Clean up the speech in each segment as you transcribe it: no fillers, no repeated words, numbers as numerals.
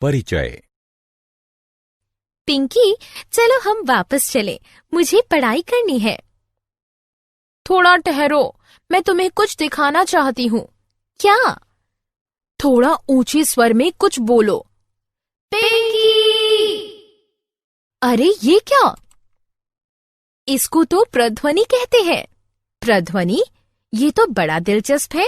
परिचय। पिंकी, चलो हम वापस चलें, मुझे पढ़ाई करनी है। थोड़ा ठहरो, मैं तुम्हें कुछ दिखाना चाहती हूँ। क्या? थोड़ा ऊंचे स्वर में कुछ बोलो। पिंकी! अरे ये क्या? इसको तो प्रध्वनि कहते हैं। प्रध्वनि? ये तो बड़ा दिलचस्प है।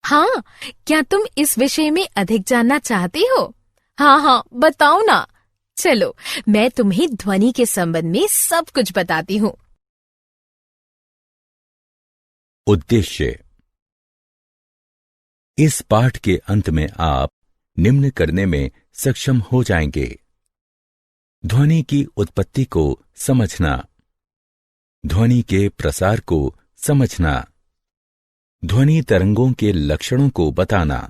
हाँ, क्या तुम इस विषय में अधिक जानना चाहती हो? हाँ, बताओ ना। चलो, मैं तुम्हें ध्वनि के संबंध में सब कुछ बताती हूँ। उद्देश्य। इस पाठ के अंत में आप निम्न करने में सक्षम हो जाएंगे: ध्वनि की उत्पत्ति को समझना, ध्वनि के प्रसार को समझना, ध्वनि तरंगों के लक्षणों को बताना,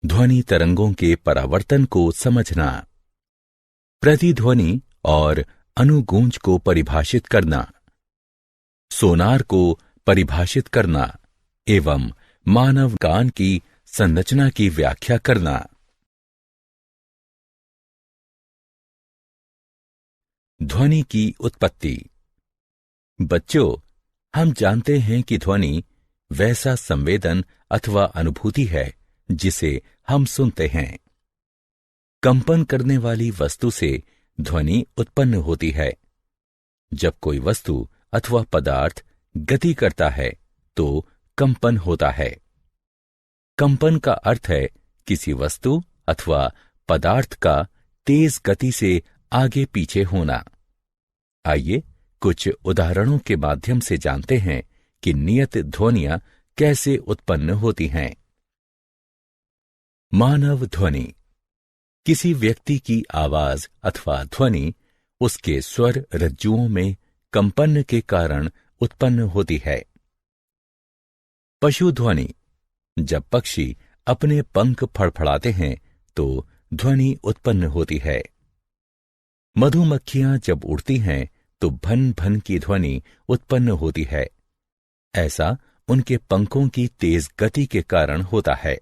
ध्वनि तरंगों के परावर्तन को समझना, प्रतिध्वनि और अनुगूंज को परिभाषित करना, सोनार को परिभाषित करना एवं मानव कान की संरचना की व्याख्या करना। ध्वनि की उत्पत्ति। बच्चों, हम जानते हैं कि ध्वनि वैसा संवेदन अथवा अनुभूति है जिसे हम सुनते हैं। कंपन करने वाली वस्तु से ध्वनि उत्पन्न होती है। जब कोई वस्तु अथवा पदार्थ गति करता है तो कंपन होता है। कंपन का अर्थ है किसी वस्तु अथवा पदार्थ का तेज गति से आगे पीछे होना। आइए कुछ उदाहरणों के माध्यम से जानते हैं कि नियत ध्वनियां कैसे उत्पन्न होती हैं। मानव ध्वनि। किसी व्यक्ति की आवाज अथवा ध्वनि उसके स्वर रज्जुओं में कंपन के कारण उत्पन्न होती है। पशु ध्वनि। जब पक्षी अपने पंख फड़फड़ाते हैं तो ध्वनि उत्पन्न होती है। मधुमक्खियां जब उड़ती हैं तो भन भन की ध्वनि उत्पन्न होती है। ऐसा उनके पंखों की तेज गति के कारण होता है।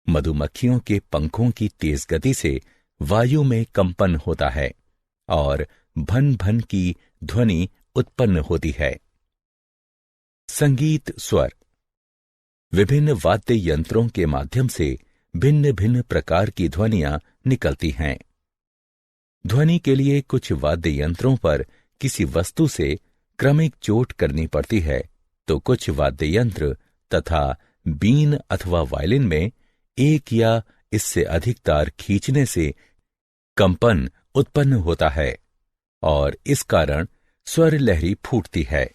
मधुमक्खियों के पंखों की तेज गति से वायु में कंपन होता है और भन भन की ध्वनि उत्पन्न होती है। संगीत स्वर। विभिन्न वाद्य यंत्रों के माध्यम से भिन्न भिन्न प्रकार की ध्वनियां निकलती हैं। ध्वनि के लिए कुछ वाद्य यंत्रों पर किसी वस्तु से क्रमिक चोट करनी पड़ती है तो कुछ वाद्य यंत्र तथा बीन अथवा वायलिन में एक या इससे अधिक तार खींचने से कंपन उत्पन्न होता है और इस कारण स्वर लहरी फूटती है।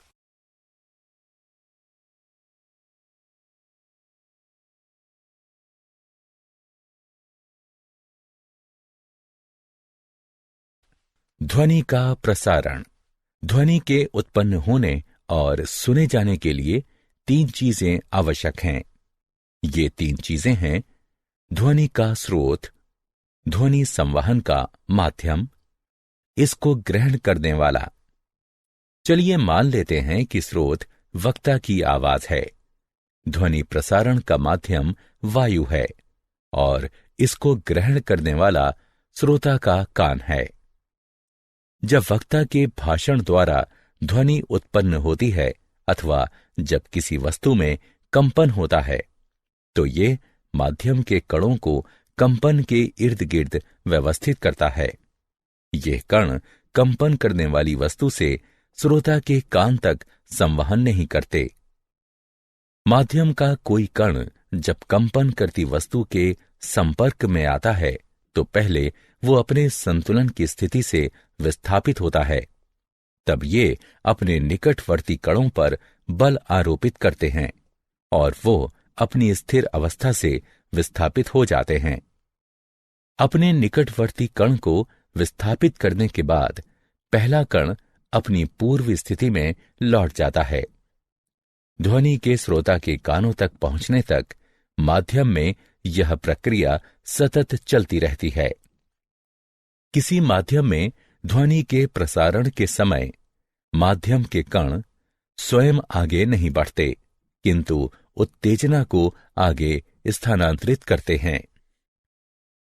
ध्वनि का प्रसारण। ध्वनि के उत्पन्न होने और सुने जाने के लिए 3 चीजें आवश्यक हैं। ये 3 चीजें हैं: ध्वनि का स्रोत, ध्वनि संवहन का माध्यम, इसको ग्रहण करने वाला। चलिए मान लेते हैं कि स्रोत वक्ता की आवाज है, ध्वनि प्रसारण का माध्यम वायु है और इसको ग्रहण करने वाला श्रोता का कान है। जब वक्ता के भाषण द्वारा ध्वनि उत्पन्न होती है अथवा जब किसी वस्तु में कंपन होता है तो ये माध्यम के कणों को कंपन के इर्द गिर्द व्यवस्थित करता है। ये कण कंपन करने वाली वस्तु से श्रोता के कान तक संवहन नहीं करते। माध्यम का कोई कण जब कंपन करती वस्तु के संपर्क में आता है तो पहले वो अपने संतुलन की स्थिति से विस्थापित होता है। तब ये अपने निकटवर्ती कणों पर बल आरोपित करते हैं और वो अपनी स्थिर अवस्था से विस्थापित हो जाते हैं। अपने निकटवर्ती कण को विस्थापित करने के बाद पहला कण अपनी पूर्व स्थिति में लौट जाता है। ध्वनि के श्रोता के कानों तक पहुंचने तक माध्यम में यह प्रक्रिया सतत चलती रहती है। किसी माध्यम में ध्वनि के प्रसारण के समय माध्यम के कण स्वयं आगे नहीं बढ़ते, किंतु उत्तेजना को आगे स्थानांतरित करते हैं।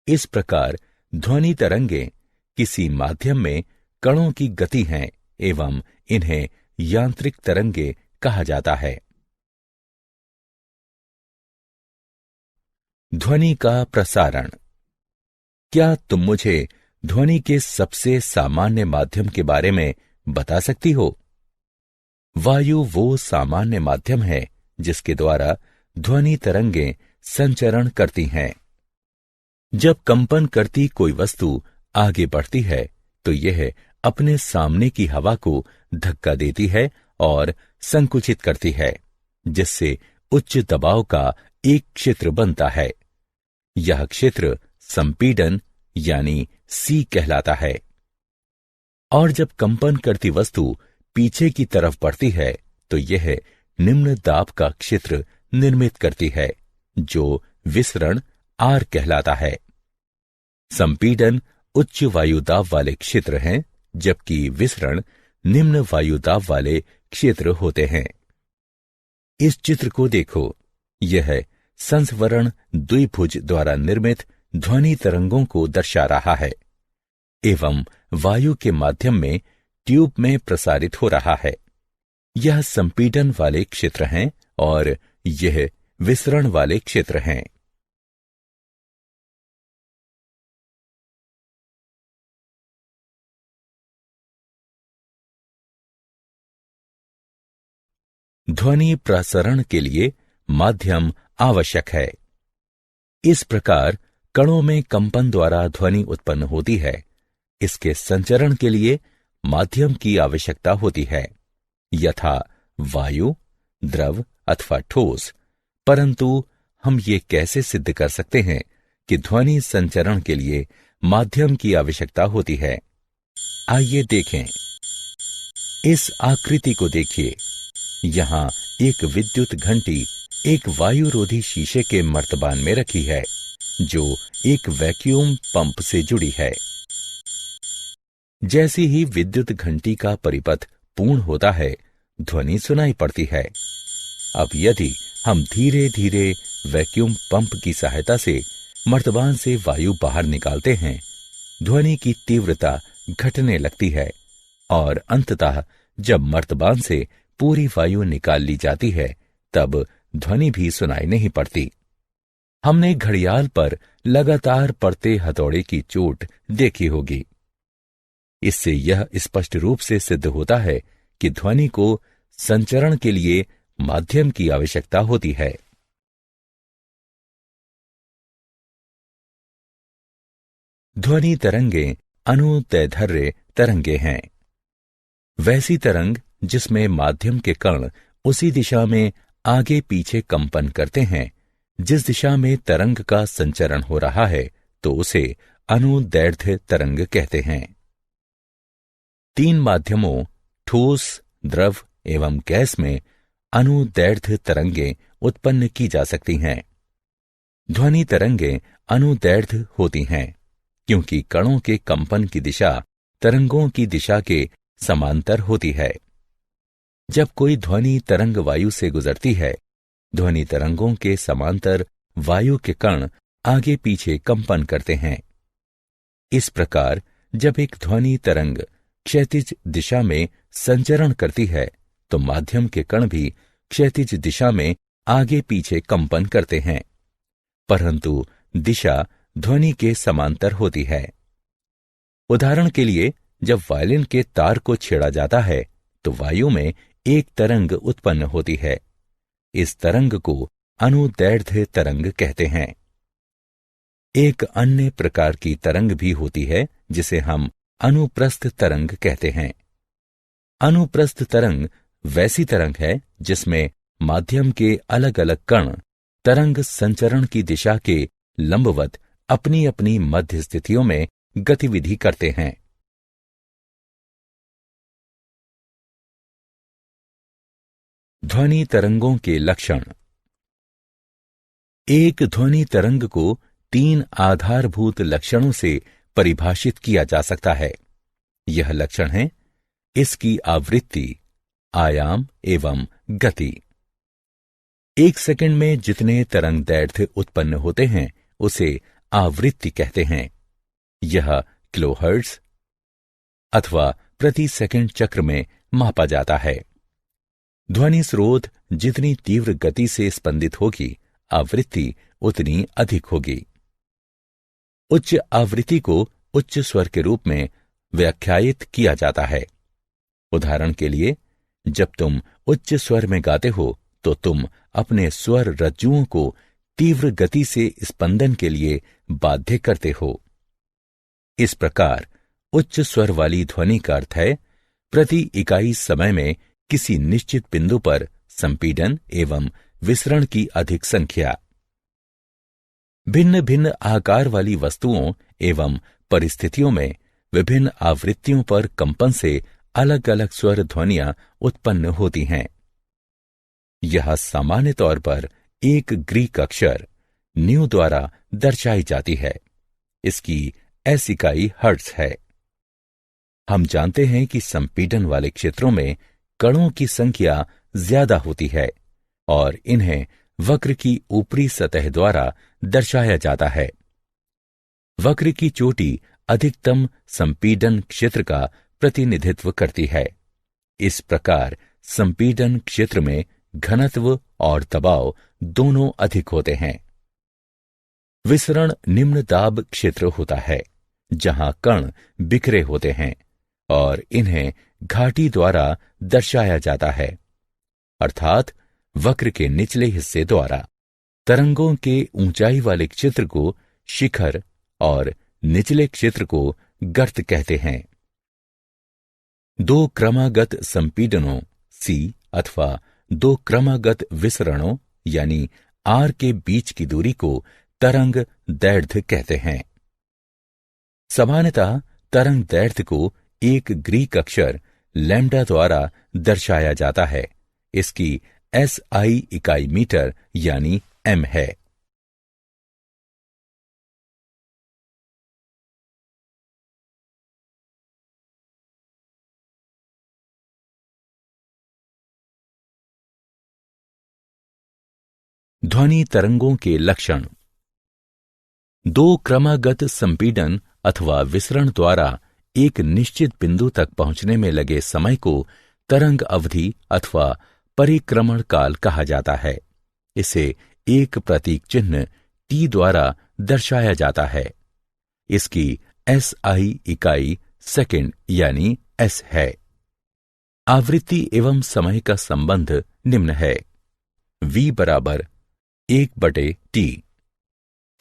इस प्रकार ध्वनि तरंगें किसी माध्यम में कणों की गति हैं एवं इन्हें यांत्रिक तरंगे कहा जाता है। ध्वनि का प्रसारण। क्या तुम मुझे ध्वनि के सबसे सामान्य माध्यम के बारे में बता सकती हो? वायु वो सामान्य माध्यम है जिसके द्वारा ध्वनि तरंगें संचरण करती हैं। जब कंपन करती कोई वस्तु आगे बढ़ती है तो यह अपने सामने की हवा को धक्का देती है और संकुचित करती है, जिससे उच्च दबाव का एक क्षेत्र बनता है। यह क्षेत्र संपीड़न यानी सी कहलाता है। और जब कंपन करती वस्तु पीछे की तरफ बढ़ती है तो यह निम्न दाब का क्षेत्र निर्मित करती है, जो विसरण आर कहलाता है। संपीड़न उच्च वायुदाब वाले क्षेत्र हैं, जबकि विसरण निम्न वायुदाब वाले क्षेत्र होते हैं। इस चित्र को देखो, यह संस्वरण द्विभुज द्वारा निर्मित ध्वनि तरंगों को दर्शा रहा है एवं वायु के माध्यम में ट्यूब में प्रसारित हो रहा है। यह संपीड़न वाले क्षेत्र हैं और यह विसरण वाले क्षेत्र हैं। ध्वनि प्रसरण के लिए माध्यम आवश्यक है। इस प्रकार कणों में कंपन द्वारा ध्वनि उत्पन्न होती है। इसके संचरण के लिए माध्यम की आवश्यकता होती है, यथा वायु, द्रव अथवा ठोस। परंतु हम ये कैसे सिद्ध कर सकते हैं कि ध्वनि संचरण के लिए माध्यम की आवश्यकता होती है? आइए देखें। इस आकृति को देखिए। यहां एक विद्युत घंटी एक वायुरोधी शीशे के मर्तबान में रखी है, जो एक वैक्यूम पंप से जुड़ी है। जैसे ही विद्युत घंटी का परिपथ पूर्ण होता है, ध्वनि सुनाई पड़ती है। अब यदि हम धीरे धीरे वैक्यूम पंप की सहायता से मर्तबान से वायु बाहर निकालते हैं, ध्वनि की तीव्रता घटने लगती है और अंततः जब मर्तबान से पूरी वायु निकाल ली जाती है, तब ध्वनि भी सुनाई नहीं पड़ती। हमने घड़ियाल पर लगातार पड़ते हथौड़े की चोट देखी होगी। इससे यह स्पष्ट रूप से सिद्ध होता है कि ध्वनि को संचरण के लिए माध्यम की आवश्यकता होती है। ध्वनि तरंगें अनुदैर्ध्य तरंगे हैं। वैसी तरंग जिसमें माध्यम के कण उसी दिशा में आगे पीछे कंपन करते हैं जिस दिशा में तरंग का संचरण हो रहा है, तो उसे अनुदैर्ध्य तरंग कहते हैं। तीन माध्यमों ठोस, द्रव एवं गैस में अनुदैर्ध्य तरंगें उत्पन्न की जा सकती हैं। ध्वनि तरंगें अनुदैर्ध्य होती हैं क्योंकि कणों के कंपन की दिशा तरंगों की दिशा के समांतर होती है। जब कोई ध्वनि तरंग वायु से गुजरती है, ध्वनि तरंगों के समांतर वायु के कण आगे पीछे कंपन करते हैं। इस प्रकार जब एक ध्वनि तरंग क्षैतिज दिशा में संचरण करती है, तो माध्यम के कण भी क्षैतिज दिशा में आगे पीछे कंपन करते हैं, परंतु दिशा ध्वनि के समांतर होती है। उदाहरण के लिए, जब वायलिन के तार को छेड़ा जाता है तो वायु में एक तरंग उत्पन्न होती है। इस तरंग को अनुदैर्ध्य तरंग कहते हैं। एक अन्य प्रकार की तरंग भी होती है जिसे हम अनुप्रस्थ तरंग कहते हैं। अनुप्रस्थ तरंग वैसी तरंग है जिसमें माध्यम के अलग अलग कण तरंग संचरण की दिशा के लंबवत अपनी अपनी मध्य स्थितियों में गतिविधि करते हैं। ध्वनि तरंगों के लक्षण। एक ध्वनि तरंग को तीन आधारभूत लक्षणों से परिभाषित किया जा सकता है। यह लक्षण है इसकी आवृत्ति, आयाम एवं गति। एक सेकंड में जितने तरंग दैर्ध्य उत्पन्न होते हैं उसे आवृत्ति कहते हैं। यह किलोहर्ट्ज अथवा प्रति सेकंड चक्र में मापा जाता है। ध्वनि स्रोत जितनी तीव्र गति से स्पंदित होगी, आवृत्ति उतनी अधिक होगी। उच्च आवृत्ति को उच्च स्वर के रूप में व्याख्यायित किया जाता है। उदाहरण के लिए, जब तुम उच्च स्वर में गाते हो तो तुम अपने स्वर रज्जुओं को तीव्र गति से स्पंदन के लिए बाध्य करते हो। इस प्रकार उच्च स्वर वाली ध्वनि का अर्थ है प्रति इकाई समय में किसी निश्चित बिंदु पर संपीडन एवं विसरण की अधिक संख्या। भिन्न भिन्न आकार वाली वस्तुओं एवं परिस्थितियों में विभिन्न आवृत्तियों पर कंपन से अलग अलग स्वर ध्वनियां उत्पन्न होती हैं। यह सामान्य तौर पर एक ग्रीक अक्षर न्यू द्वारा दर्शाई जाती है। इसकी एस इकाई हर्ट्ज है। हम जानते हैं कि संपीडन वाले क्षेत्रों में कणों की संख्या ज्यादा होती है और इन्हें वक्र की ऊपरी सतह द्वारा दर्शाया जाता है। वक्र की चोटी अधिकतम संपीडन क्षेत्र का प्रतिनिधित्व करती है। इस प्रकार संपीडन क्षेत्र में घनत्व और दबाव दोनों अधिक होते हैं। विसरण निम्न दाब क्षेत्र होता है, जहां कण बिखरे होते हैं और इन्हें घाटी द्वारा दर्शाया जाता है, अर्थात वक्र के निचले हिस्से द्वारा। तरंगों के ऊंचाई वाले क्षेत्र को शिखर और निचले क्षेत्र को गर्त कहते हैं। दो क्रमागत संपीडनों C अथवा दो क्रमागत विसरणों यानी R के बीच की दूरी को तरंग दैर्ध्य कहते हैं। सामान्यतः तरंग दैर्ध्य को एक ग्रीक अक्षर लैम्डा द्वारा दर्शाया जाता है। इसकी SI इकाई मीटर यानी m है। ध्वनि तरंगों के लक्षण। दो क्रमागत संपीडन अथवा विसरण द्वारा एक निश्चित बिंदु तक पहुंचने में लगे समय को तरंग अवधि अथवा परिक्रमण काल कहा जाता है। इसे एक प्रतीक चिन्ह T द्वारा दर्शाया जाता है। इसकी SI इकाई सेकंड यानी S है। आवृत्ति एवं समय का संबंध निम्न है। V बराबर 1/T।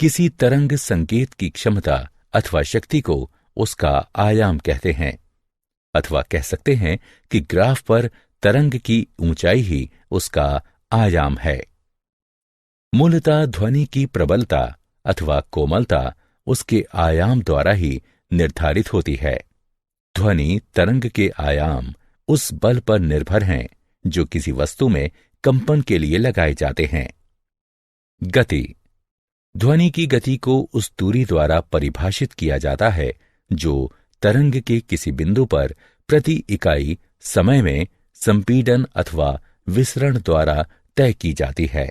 किसी तरंग संकेत की क्षमता अथवा शक्ति को उसका आयाम कहते हैं, अथवा कह सकते हैं कि ग्राफ पर तरंग की ऊंचाई ही उसका आयाम है। मूलतः ध्वनि की प्रबलता अथवा कोमलता उसके आयाम द्वारा ही निर्धारित होती है। ध्वनि तरंग के आयाम उस बल पर निर्भर हैं जो किसी वस्तु में कंपन के लिए लगाए जाते हैं। गति। ध्वनि की गति को उस दूरी द्वारा परिभाषित किया जाता है जो तरंग के किसी बिंदु पर प्रति इकाई समय में संपीडन अथवा विसरण द्वारा तय की जाती है।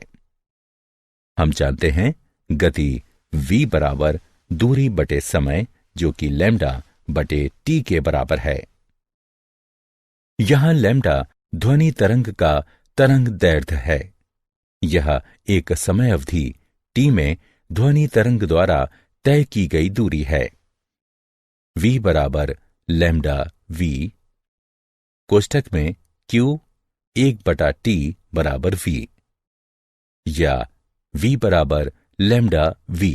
हम जानते हैं गति v बराबर दूरी बटे समय जो कि लैम्डा बटे t के बराबर है। यहां लैम्डा ध्वनि तरंग का तरंग दैर्ध्य है। यह एक समय अवधि t में ध्वनि तरंग द्वारा तय की गई दूरी है। v बराबर लैम्डा v कोष्ठक में q 1/T बराबर v या v बराबर लैम्डा v।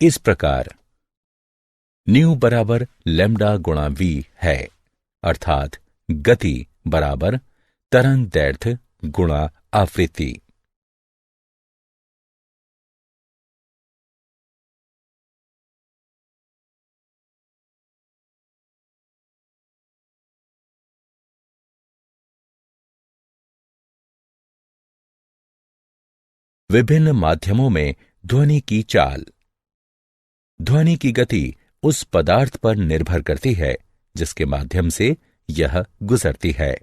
इस प्रकार न्यू बराबर लैम्डा गुणा v है, अर्थात गति बराबर तरंग दैर्ध्य गुणा आवृत्ति। विभिन्न माध्यमों में ध्वनि की चाल। ध्वनि की गति उस पदार्थ पर निर्भर करती है जिसके माध्यम से यह गुजरती है।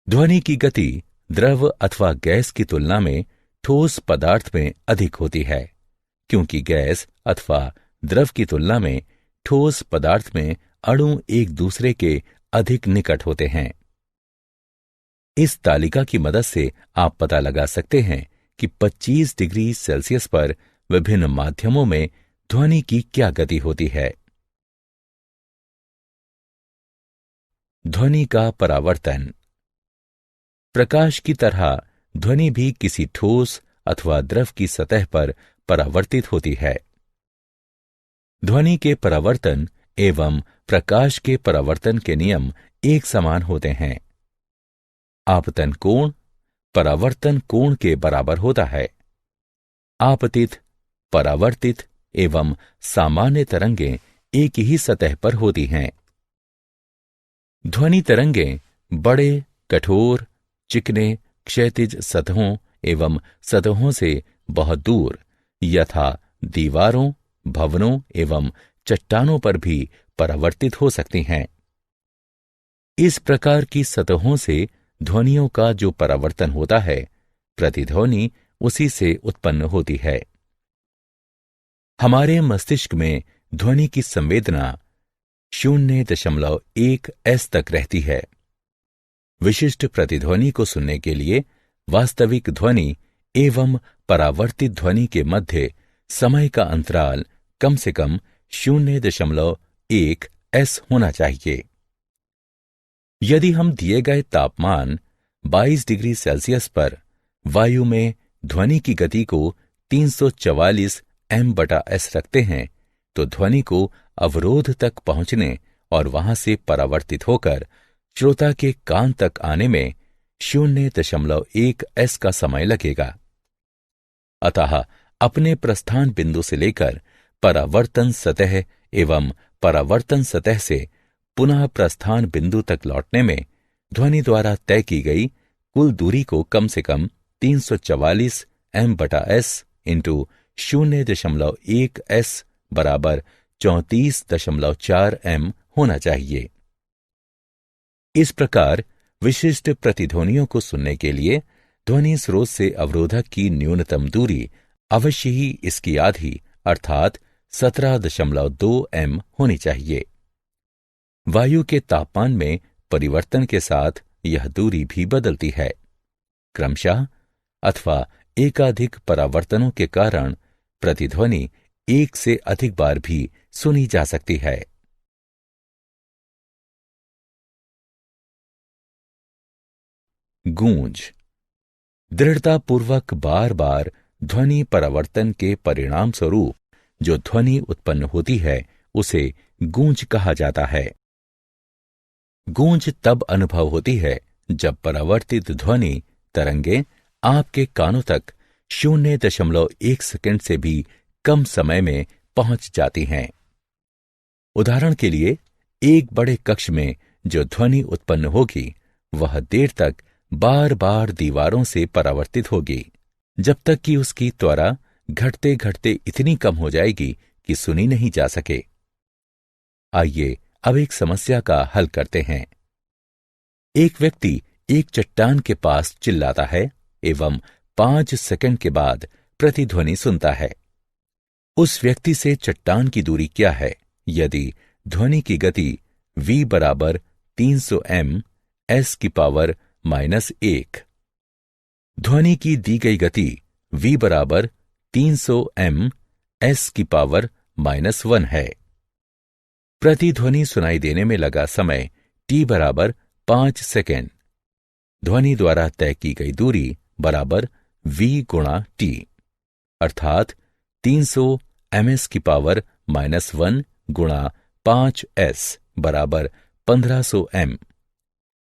ध्वनि की गति द्रव अथवा गैस की तुलना में ठोस पदार्थ में अधिक होती है, क्योंकि गैस अथवा द्रव की तुलना में ठोस पदार्थ में अणु एक दूसरे के अधिक निकट होते हैं। इस तालिका की मदद से आप पता लगा सकते हैं कि 25 डिग्री सेल्सियस पर विभिन्न माध्यमों में ध्वनि की क्या गति होती है। ध्वनि का परावर्तन। प्रकाश की तरह ध्वनि भी किसी ठोस अथवा द्रव की सतह पर परावर्तित होती है। ध्वनि के परावर्तन एवं प्रकाश के परावर्तन के नियम एक समान होते हैं। आपतन कोण परावर्तन कोण के बराबर होता है। आपतित, परावर्तित एवं सामान्य तरंगें एक ही सतह पर होती हैं। ध्वनि तरंगें बड़े, कठोर, चिकने, क्षैतिज सतहों एवं सतहों से बहुत दूर यथा दीवारों, भवनों एवं चट्टानों पर भी परावर्तित हो सकती हैं। इस प्रकार की सतहों से ध्वनियों का जो परावर्तन होता है, प्रतिध्वनि उसी से उत्पन्न होती है। हमारे मस्तिष्क में ध्वनि की संवेदना 0.1 S तक रहती है। विशिष्ट प्रतिध्वनि को सुनने के लिए वास्तविक ध्वनि एवं परावर्तित ध्वनि के मध्य समय का अंतराल कम से कम 0.1 S होना चाहिए। यदि हम दिए गए तापमान 22 डिग्री सेल्सियस पर वायु में ध्वनि की गति को 344 m/s रखते हैं, तो ध्वनि को अवरोध तक पहुंचने और वहां से परावर्तित होकर श्रोता के कान तक आने में 0.1 S का समय लगेगा। अतः अपने प्रस्थान बिंदु से लेकर परावर्तन सतह एवं परावर्तन सतह से पुनः प्रस्थान बिंदु तक लौटने में ध्वनि द्वारा तय की गई कुल दूरी को कम से कम 344 m/s इंटू 0.1 S बराबर 34.4 m होना चाहिए। इस प्रकार विशिष्ट प्रतिध्वनियों को सुनने के लिए ध्वनि स्रोत से अवरोधक की न्यूनतम दूरी अवश्य ही इसकी आधी अर्थात 17.2 m होनी चाहिए। वायु के तापमान में परिवर्तन के साथ यह दूरी भी बदलती है। क्रमशः अथवा एकाधिक परावर्तनों के कारण प्रतिध्वनि एक से अधिक बार भी सुनी जा सकती है। गूंज दृढ़तापूर्वक बार बार ध्वनि परावर्तन के परिणाम स्वरूप जो ध्वनि उत्पन्न होती है उसे गूंज कहा जाता है। गूंज तब अनुभव होती है जब परावर्तित ध्वनि तरंगें आपके कानों तक 0.1 सेकंड से भी कम समय में पहुंच जाती हैं। उदाहरण के लिए एक बड़े कक्ष में जो ध्वनि उत्पन्न होगी वह देर तक बार बार दीवारों से परावर्तित होगी, जब तक कि उसकी त्वरा घटते घटते इतनी कम हो जाएगी कि सुनी नहीं जा सके। आइए अब एक समस्या का हल करते हैं। एक व्यक्ति एक चट्टान के पास चिल्लाता है एवं 5 सेकंड के बाद प्रतिध्वनि सुनता है। उस व्यक्ति से चट्टान की दूरी क्या है यदि ध्वनि की गति v बराबर 300 m s की पावर -1। ध्वनि की दी गई गति v बराबर 300 m s की पावर -1 है। प्रतिध्वनि सुनाई देने में लगा समय t बराबर 5 सेकेंड। ध्वनि द्वारा तय की गई दूरी बराबर v गुणा t अर्थात 300 ms की पावर -1 गुणा 5s बराबर 1500 m।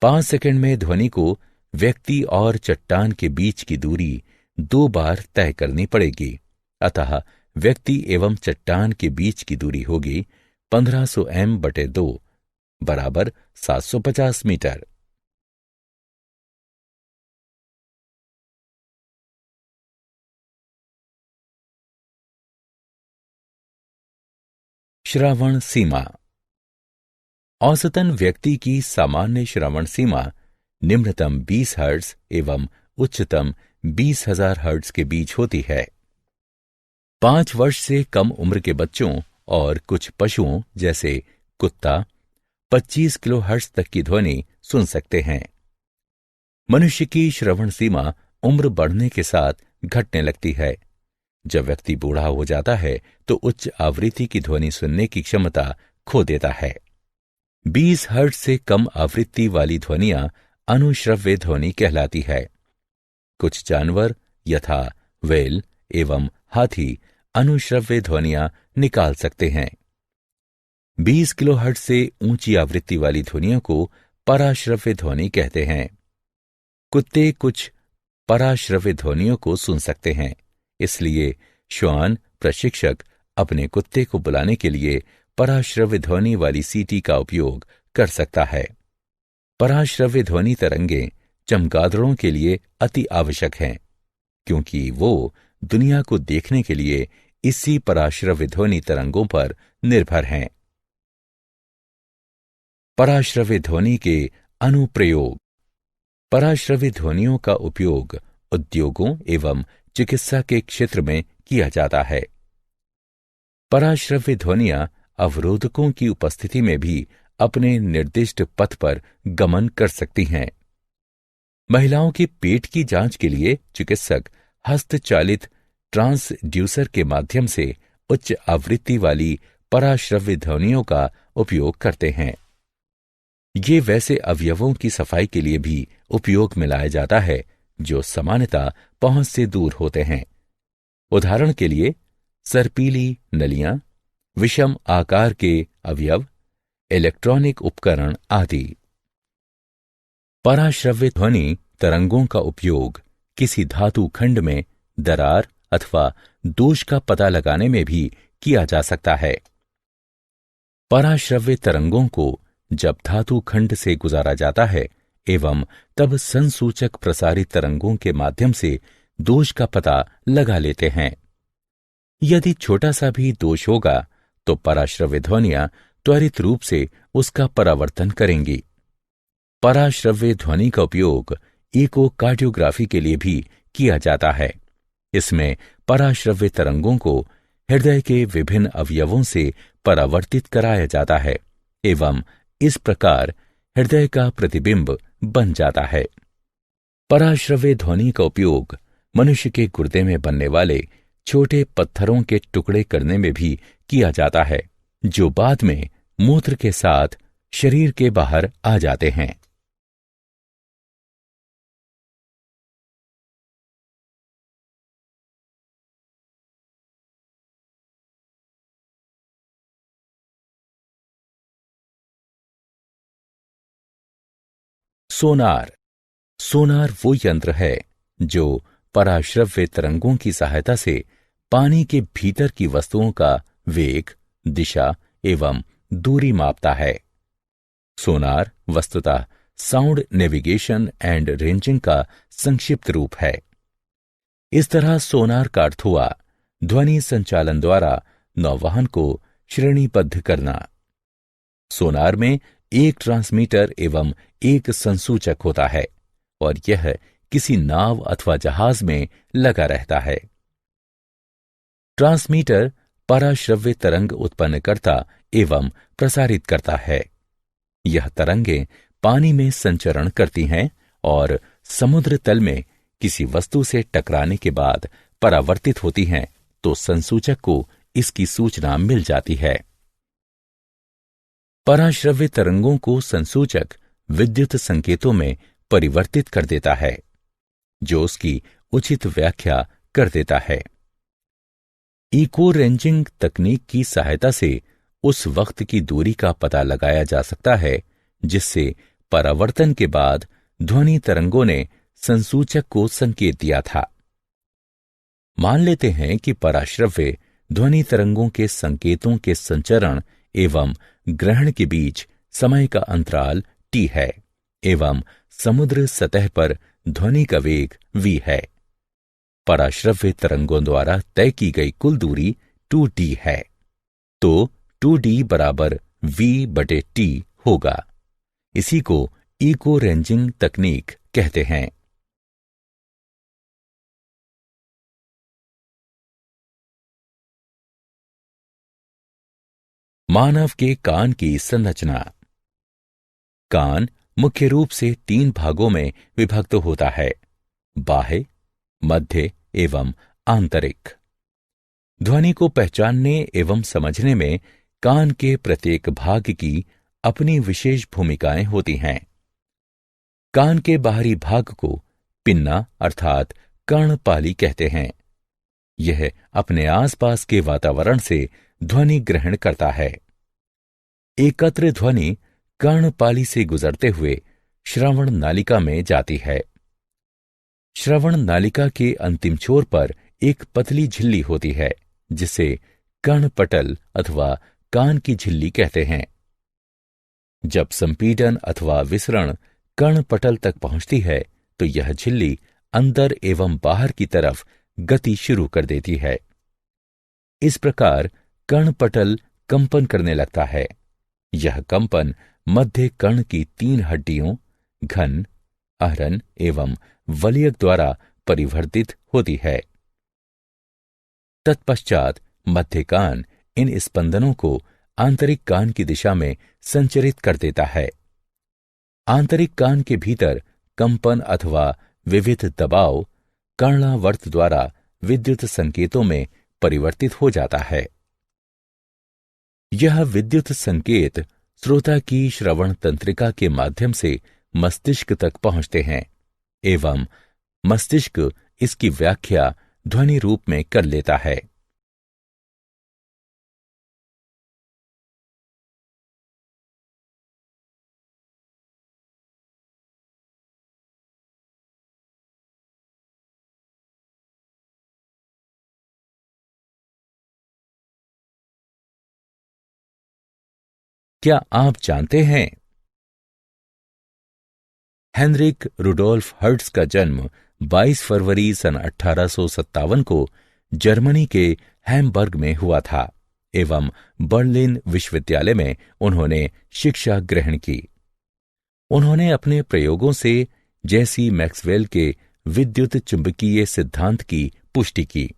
5 सेकंड में ध्वनि को व्यक्ति और चट्टान के बीच की दूरी 2 बार तय करनी पड़ेगी। अतः व्यक्ति एवं चट्टान के बीच की दूरी होगी 1500 m/2 बराबर 750 मीटर। श्रवण सीमा। औसतन व्यक्ति की सामान्य श्रवण सीमा निम्नतम 20 हर्ट्ज एवं उच्चतम 20,000 हर्ट्ज के बीच होती है। 5 वर्ष से कम उम्र के बच्चों और कुछ पशुओं जैसे कुत्ता 25 किलोहर्ट्ज तक की ध्वनि सुन सकते हैं। मनुष्य की श्रवण सीमा उम्र बढ़ने के साथ घटने लगती है। जब व्यक्ति बूढ़ा हो जाता है तो उच्च आवृत्ति की ध्वनि सुनने की क्षमता खो देता है। 20 हर्ट्ज से कम आवृत्ति वाली ध्वनियां अनुश्रव्य ध्वनि कहलाती है। कुछ जानवर यथा व्हेल एवं हाथी अनुश्रव्य ध्वनियां निकाल सकते हैं। 20 किलोहर्ट्ज से ऊंची आवृत्ति वाली ध्वनियों को पराश्रव्य ध्वनि कहते हैं। कुत्ते कुछ पराश्रव्य ध्वनियों को सुन सकते हैं, इसलिए श्वान प्रशिक्षक अपने कुत्ते को बुलाने के लिए पराश्रव्य ध्वनि वाली सीटी का उपयोग कर सकता है। पराश्रव्य ध्वनि तरंगें चमगादड़ों के लिए अति आवश्यक हैं, क्योंकि वो दुनिया को देखने के लिए इसी पराश्रव्य ध्वनि तरंगों पर निर्भर हैं। पराश्रव्य ध्वनि के अनुप्रयोग। पराश्रव्य ध्वनियों का उपयोग उद्योगों एवं चिकित्सा के क्षेत्र में किया जाता है। पराश्रव्य ध्वनियां अवरोधकों की उपस्थिति में भी अपने निर्दिष्ट पथ पर गमन कर सकती हैं। महिलाओं के पेट की जांच के लिए चिकित्सक हस्तचालित ट्रांसड्यूसर के माध्यम से उच्च आवृत्ति वाली पराश्रव्य ध्वनियों का उपयोग करते हैं। ये वैसे अवयवों की सफाई के लिए भी उपयोग में लाया जाता है जो सामान्यतः पहुंच से दूर होते हैं। उदाहरण के लिए सर्पीली नलियां, विषम आकार के अवयव, इलेक्ट्रॉनिक उपकरण आदि। पराश्रव्य ध्वनि तरंगों का उपयोग किसी धातु खंड में दरार अथवा दोष का पता लगाने में भी किया जा सकता है। पराश्रव्य तरंगों को जब धातु खंड से गुजारा जाता है एवं तब संसूचक प्रसारित तरंगों के माध्यम से दोष का पता लगा लेते हैं। यदि छोटा सा भी दोष होगा तो पराश्रव्य ध्वनियां त्वरित रूप से उसका परावर्तन करेंगी। पराश्रव्य ध्वनि का उपयोग इकोकार्डियोग्राफी के लिए भी किया जाता है। इसमें पराश्रव्य तरंगों को हृदय के विभिन्न अवयवों से परावर्तित कराया जाता है एवं इस प्रकार हृदय का प्रतिबिंब बन जाता है। पराश्रव्य ध्वनि का उपयोग मनुष्य के गुर्दे में बनने वाले छोटे पत्थरों के टुकड़े करने में भी किया जाता है, जो बाद में मूत्र के साथ शरीर के बाहर आ जाते हैं। सोनार। सोनार वो यंत्र है जो पराश्रव्य तरंगों की सहायता से पानी के भीतर की वस्तुओं का वेग, दिशा एवं दूरी मापता है। सोनार वस्तुतः साउंड नेविगेशन एंड रेंजिंग का संक्षिप्त रूप है। इस तरह सोनार का अर्थ हुआ ध्वनि संचालन द्वारा नौवहन को श्रेणीबद्ध करना। सोनार में एक ट्रांसमीटर एवं एक संसूचक होता है और यह किसी नाव अथवा जहाज में लगा रहता है। ट्रांसमीटर पराश्रव्य तरंग उत्पन्न करता एवं प्रसारित करता है। यह तरंगें पानी में संचरण करती हैं और समुद्र तल में किसी वस्तु से टकराने के बाद परावर्तित होती हैं तो संसूचक को इसकी सूचना मिल जाती है। पराश्रव्य तरंगों को संसूचक विद्युत संकेतों में परिवर्तित कर देता है, जो उसकी उचित व्याख्या कर देता है। इको रेंजिंग तकनीक की सहायता से उस वक्त की दूरी का पता लगाया जा सकता है जिससे परावर्तन के बाद ध्वनि तरंगों ने संसूचक को संकेत दिया था। मान लेते हैं कि पराश्रव्य ध्वनि तरंगों के संकेतों के संचरण एवं ग्रहण के बीच समय का अंतराल t है एवं समुद्र सतह पर ध्वनि का वेग v है। पराश्रव्य तरंगों द्वारा तय की गई कुल दूरी 2d है, तो 2d बराबर v/t होगा। इसी को इको रेंजिंग तकनीक कहते हैं। मानव के कान की संरचना। कान मुख्य रूप से 3 भागों में विभक्त होता है, बाह्य, मध्य एवं आंतरिक। ध्वनि को पहचानने एवं समझने में कान के प्रत्येक भाग की अपनी विशेष भूमिकाएं होती हैं। कान के बाहरी भाग को पिन्ना अर्थात कर्णपाली कहते हैं। यह अपने आसपास के वातावरण से ध्वनि ग्रहण करता है। एकत्र ध्वनि कर्णपाली से गुजरते हुए श्रवण नालिका में जाती है। श्रवण नालिका के अंतिम छोर पर एक पतली झिल्ली होती है, जिसे कर्णपटल अथवा कान की झिल्ली कहते हैं। जब संपीडन अथवा विसरण कर्णपटल तक पहुंचती है तो यह झिल्ली अंदर एवं बाहर की तरफ गति शुरू कर देती है। इस प्रकार कर्णपटल कंपन करने लगता है। यह कंपन मध्य कर्ण की 3 हड्डियों घन, अहरन एवं वलयक द्वारा परिवर्तित होती है। तत्पश्चात मध्य कान इन स्पंदनों को आंतरिक कान की दिशा में संचरित कर देता है। आंतरिक कान के भीतर कंपन अथवा विविध दबाव कर्णावर्त द्वारा विद्युत संकेतों में परिवर्तित हो जाता है। यह विद्युत संकेत श्रोता की श्रवण तंत्रिका के माध्यम से मस्तिष्क तक पहुंचते हैं एवं मस्तिष्क इसकी व्याख्या ध्वनि रूप में कर लेता है। क्या आप जानते हैं हेनरिक रुडोल्फ हर्ट्ज का जन्म 22 फरवरी सन 1857 को जर्मनी के हैम्बर्ग में हुआ था एवं बर्लिन विश्वविद्यालय में उन्होंने शिक्षा ग्रहण की। उन्होंने अपने प्रयोगों से जैसी मैक्सवेल के विद्युत चुंबकीय सिद्धांत की पुष्टि की।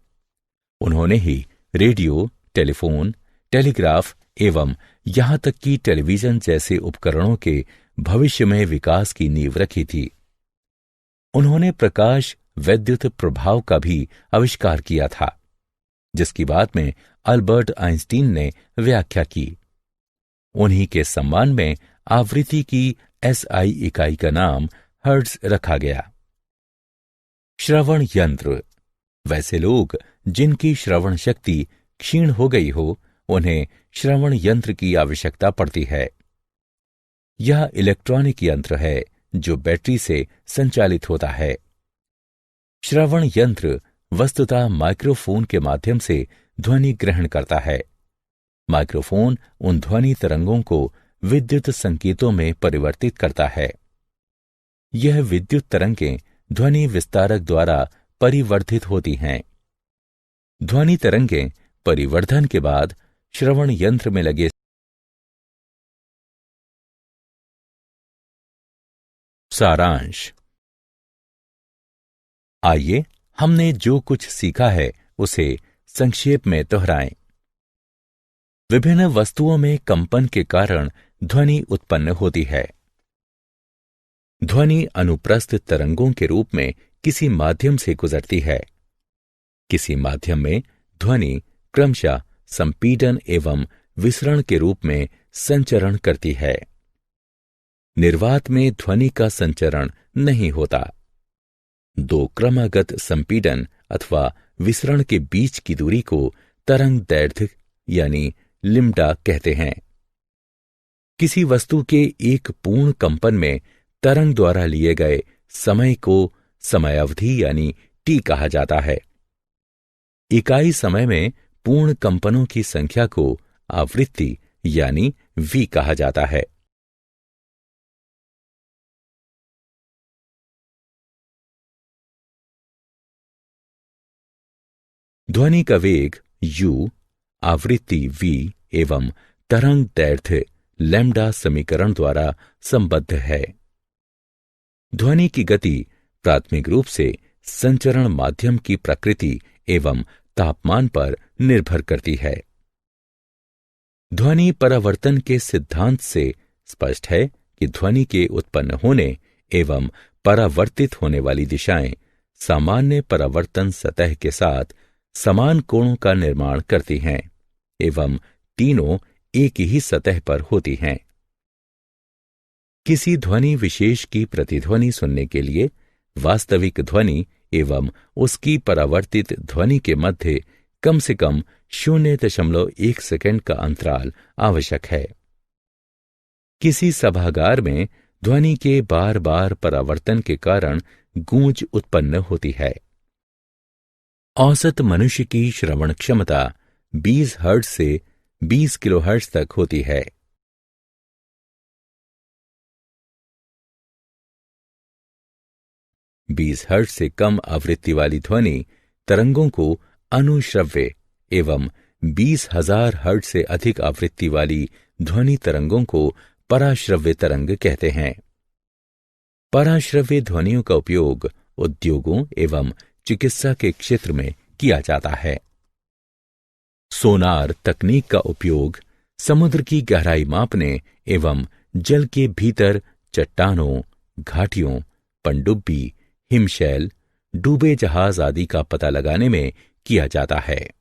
उन्होंने ही रेडियो, टेलीफोन, टेलीग्राफ एवं यहां तक कि टेलीविजन जैसे उपकरणों के भविष्य में विकास की नींव रखी थी। उन्होंने प्रकाश वैद्युत प्रभाव का भी आविष्कार किया था, जिसकी बाद में अल्बर्ट आइंस्टीन ने व्याख्या की। उन्हीं के सम्मान में आवृत्ति की SI इकाई का नाम हर्ट्ज रखा गया। श्रवण यंत्र। वैसे लोग जिनकी श्रवण शक्ति क्षीण हो गई हो, उन्हें श्रवण यंत्र की आवश्यकता पड़ती है। यह इलेक्ट्रॉनिक यंत्र है जो बैटरी से संचालित होता है। श्रवण यंत्र वस्तुतः माइक्रोफोन के माध्यम से ध्वनि ग्रहण करता है। माइक्रोफोन उन ध्वनि तरंगों को विद्युत संकेतों में परिवर्तित करता है। यह विद्युत तरंगें ध्वनि विस्तारक द्वारा परिवर्धित होती हैं। ध्वनि तरंगें परिवर्धन के बाद श्रवण यंत्र में लगे सारांश। आइए हमने जो कुछ सीखा है उसे संक्षेप में दोहराएं। विभिन्न वस्तुओं में कंपन के कारण ध्वनि उत्पन्न होती है। ध्वनि अनुप्रस्थ तरंगों के रूप में किसी माध्यम से गुजरती है। किसी माध्यम में ध्वनि क्रमशः संपीडन एवं विसरण के रूप में संचरण करती है। निर्वात में ध्वनि का संचरण नहीं होता। 2 क्रमागत संपीडन अथवा विसरण के बीच की दूरी को तरंग दैर्घ्य यानी लिम्डा कहते हैं। किसी वस्तु के एक पूर्ण कंपन में तरंग द्वारा लिए गए समय को समयावधि यानी टी कहा जाता है। इकाई समय में पूर्ण कंपनों की संख्या को आवृत्ति यानी वी कहा जाता है। ध्वनि का वेग u, आवृत्ति v एवं तरंग दैर्घ्य लैम्डा समीकरण द्वारा संबद्ध है। ध्वनि की गति प्राथमिक रूप से संचरण माध्यम की प्रकृति एवं तापमान पर निर्भर करती है। ध्वनि परावर्तन के सिद्धांत से स्पष्ट है कि ध्वनि के उत्पन्न होने एवं परावर्तित होने वाली दिशाएं सामान्य परावर्तन सतह के साथ समान कोणों का निर्माण करती हैं एवं तीनों एक ही सतह पर होती हैं। किसी ध्वनि विशेष की प्रतिध्वनि सुनने के लिए वास्तविक ध्वनि एवं उसकी परावर्तित ध्वनि के मध्य कम से कम 0.1 सेकंड का अंतराल आवश्यक है। किसी सभागार में ध्वनि के बार बार परावर्तन के कारण गूंज उत्पन्न होती है। औसत मनुष्य की श्रवण क्षमता 20 हर्ट्ज से 20 किलोहर्ट्ज तक होती है। बीस हर्ट्ज से कम आवृत्ति वाली ध्वनि तरंगों को अनुश्रव्य एवं 20,000 हर्ट्ज से अधिक आवृत्ति वाली ध्वनि तरंगों को पराश्रव्य तरंग कहते हैं। पराश्रव्य ध्वनियों का उपयोग उद्योगों एवं चिकित्सा के क्षेत्र में किया जाता है। सोनार तकनीक का उपयोग समुद्र की गहराई मापने एवं जल के भीतर चट्टानों, घाटियों, पनडुब्बी, हिमशैल, डूबे जहाज आदि का पता लगाने में किया जाता है।